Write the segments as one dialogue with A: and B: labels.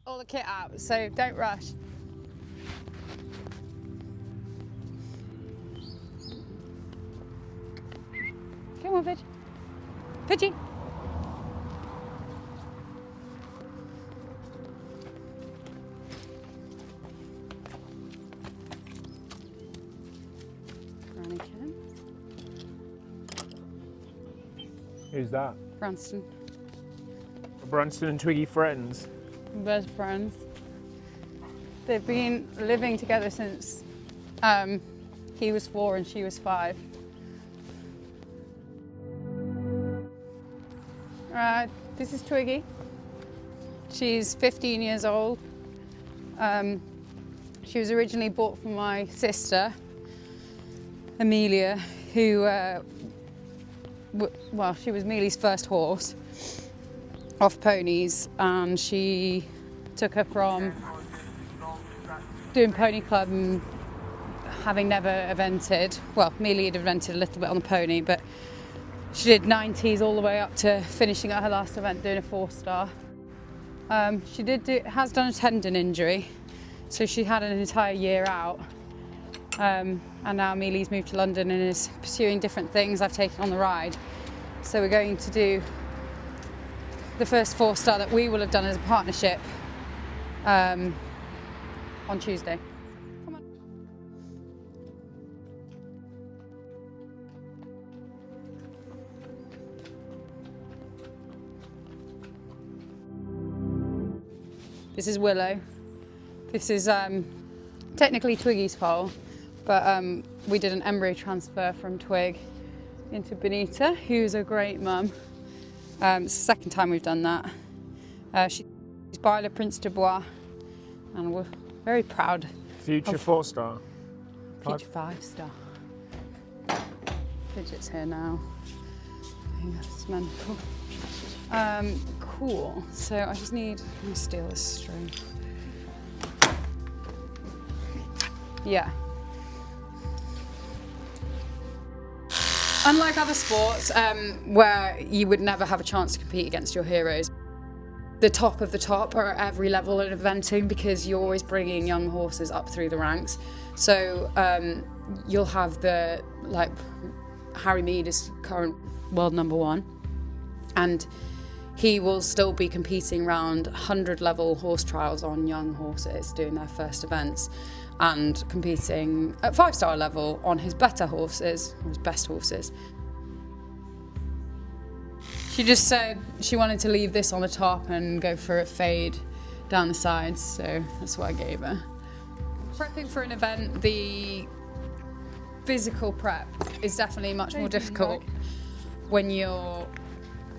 A: all the kit out, so don't rush. Come on, Pidgey. Pidgey. Granny Kim.
B: Who's that?
A: Branston.
B: Branston and Twiggy friends.
A: Best friends. They've been living together since he was 4 and she was 5. This is Twiggy. She's 15 years old. She was originally bought from my sister, Amelia, who, she was Amelie's first horse off ponies, and she took her from doing pony club and having never evented. Well, Amelia had evented a little bit on the pony, but she did 90s all the way up to finishing at her last event doing a 4-star. She has done a tendon injury, so she had an entire year out. And now Amelia's moved to London and is pursuing different things. I've taken on the ride. So we're going to do the first 4-star that we will have done as a partnership on Tuesday. Come on. This is Willow. This is technically Twiggy's foal, but we did an embryo transfer from Twig into Bonita, who's a great mum. It's the second time we've done that. She's by Le Prince de Bois, and we're very proud.
B: Future 4-star.
A: Future 5-star. Fidget's here now. I think that's mental. Cool. So I just need to steal this string. Yeah. Unlike other sports, where you would never have a chance to compete against your heroes, the top of the top are at every level in eventing, because you're always bringing young horses up through the ranks. So you'll have Harry Mead is current world #1, and he will still be competing around 100 level horse trials on young horses doing their first events, and competing at 5-star level on his better horses, or his best horses. She just said she wanted to leave this on the top and go for a fade down the sides, so that's what I gave her. Prepping for an event, the physical prep is definitely much more difficult when you're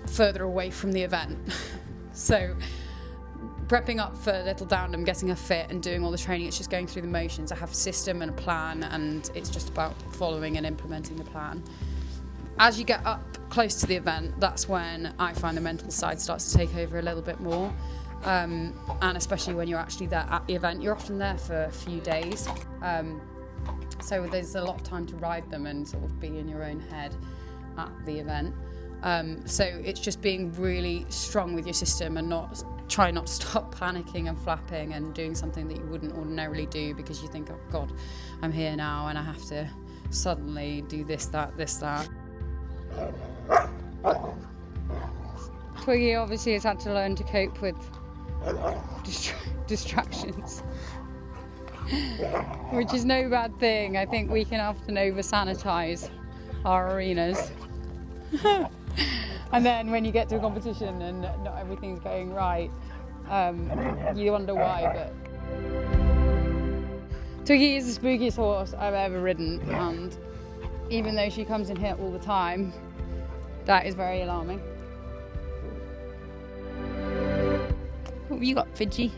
A: further away from the event. So prepping up for Little Downham, getting her fit and doing all the training, it's just going through the motions. I have a system and a plan, and it's just about following and implementing the plan. As you get up close to the event, that's when I find the mental side starts to take over a little bit more. And especially when you're actually there at the event, you're often there for a few days. So there's a lot of time to ride them and sort of be in your own head at the event. So it's just being really strong with your system and try not to stop panicking and flapping and doing something that you wouldn't ordinarily do, because you think, oh God, I'm here now and I have to suddenly do this, that. Twiggy obviously has had to learn to cope with distractions, which is no bad thing. I think we can often over-sanitize our arenas. And then when you get to a competition and not everything's going right, you wonder why. But Twiggy is the spookiest horse I've ever ridden, and even though she comes in here all the time, that is very alarming. What have you got, Fidgy?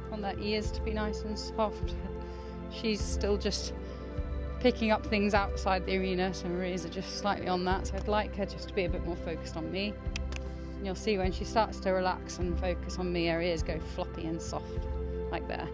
A: I want that ears to be nice and soft. She's still just picking up things outside the arena, so her ears are just slightly on that, so I'd like her just to be a bit more focused on me. And you'll see when she starts to relax and focus on me, her ears go floppy and soft, like there.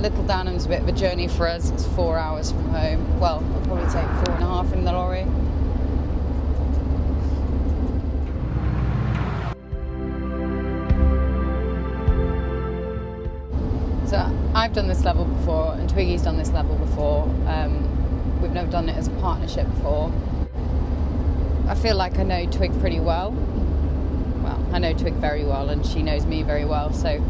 A: Little Downham's a bit of a journey for us. It's 4 hours from home. Well, it'll probably take 4.5 in the lorry. So I've done this level before, and Twiggy's done this level before. We've never done it as a partnership before. I feel like I know Twig pretty well. Well, I know Twig very well, and she knows me very well. So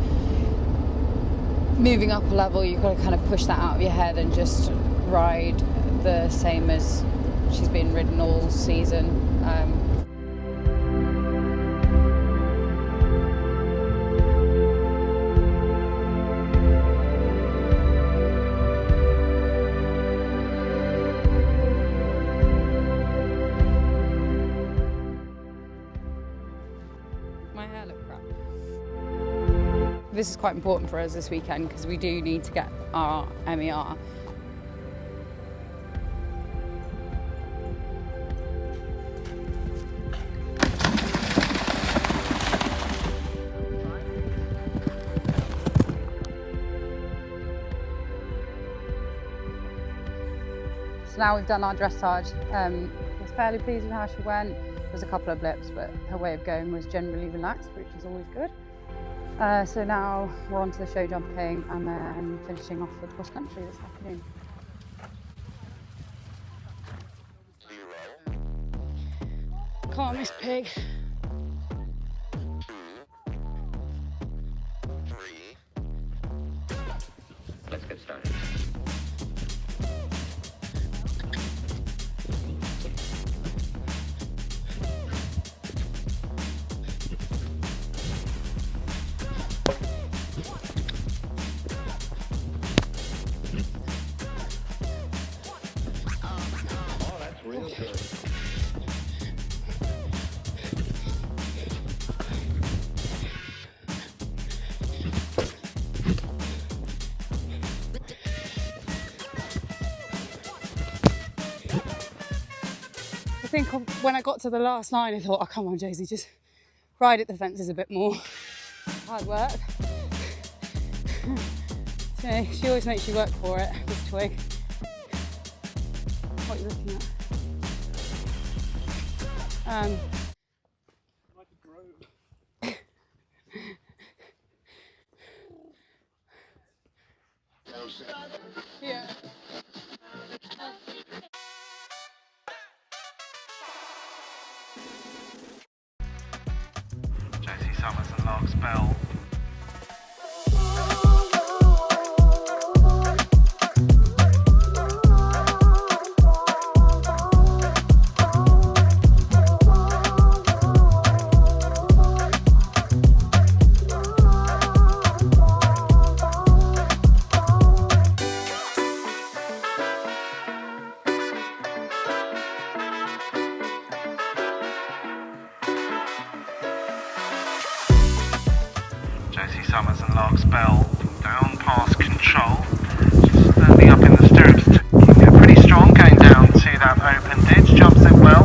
A: moving up a level, you've got to kind of push that out of your head and just ride the same as she's been ridden all season. My hair looked crap. This is quite important for us this weekend because we do need to get our MER. So now we've done our dressage. I was fairly pleased with how she went. There was a couple of blips, but her way of going was generally relaxed, which is always good. So now we're on to the show jumping and then finishing off with cross country this afternoon. Calmest pig.
C: 2, 3. Let's get started. Real good.
A: I think when I got to the last line, I thought, oh, come on, Josie, just ride at the fences a bit more. Hard work. So she always makes you work for it, this Twig. What are you looking at?
B: Like a grove.
A: Yeah.
D: Josie Summers and Lark's Bell. Josie Summers and Lark's Bell, down past Control, just standing up in the stirrups, taking it pretty strong, going down to that open ditch, jumps it well.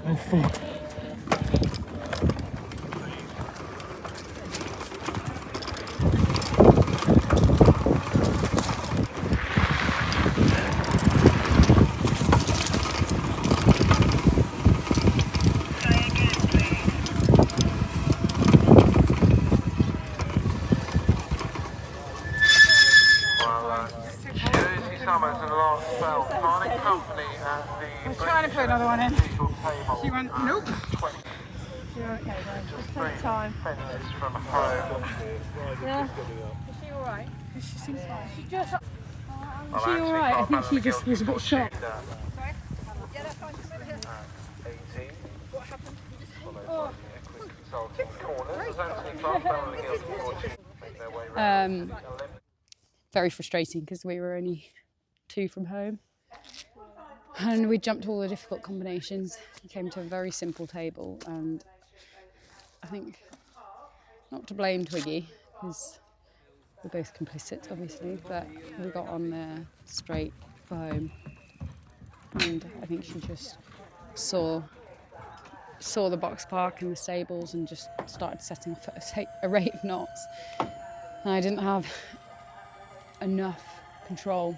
B: Oh fuck.
D: Josie Summers and Lark's Bell, parting company at the...
A: I was trying to put another one in. She went, nope. You're okay, guys. Just take time.
D: Fences from home.
A: Yeah. Is she alright? She seems fine. She just...
D: Well,
A: Is she alright? I think she just was a bit shocked.
D: Sorry? Yeah, that's fine. She's over here. 18. What happened? Followed by the Equid Consulting Corners. As Anthony Clark battling up towards make their way round.
A: Very frustrating because we were only 2 from home. And we jumped all the difficult combinations. We came to a very simple table, and I think, not to blame Twiggy, because we're both complicit, obviously, but we got on there straight for home. And I think she just saw the box park and the stables and just started setting off at a rate of knots. And I didn't have enough control.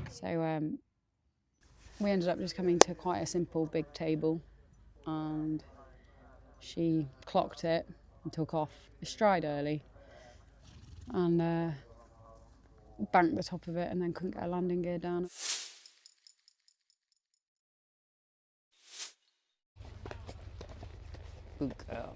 A: So we ended up just coming to quite a simple big table, and she clocked it and took off astride early and banked the top of it and then couldn't get a landing gear down. Good girl.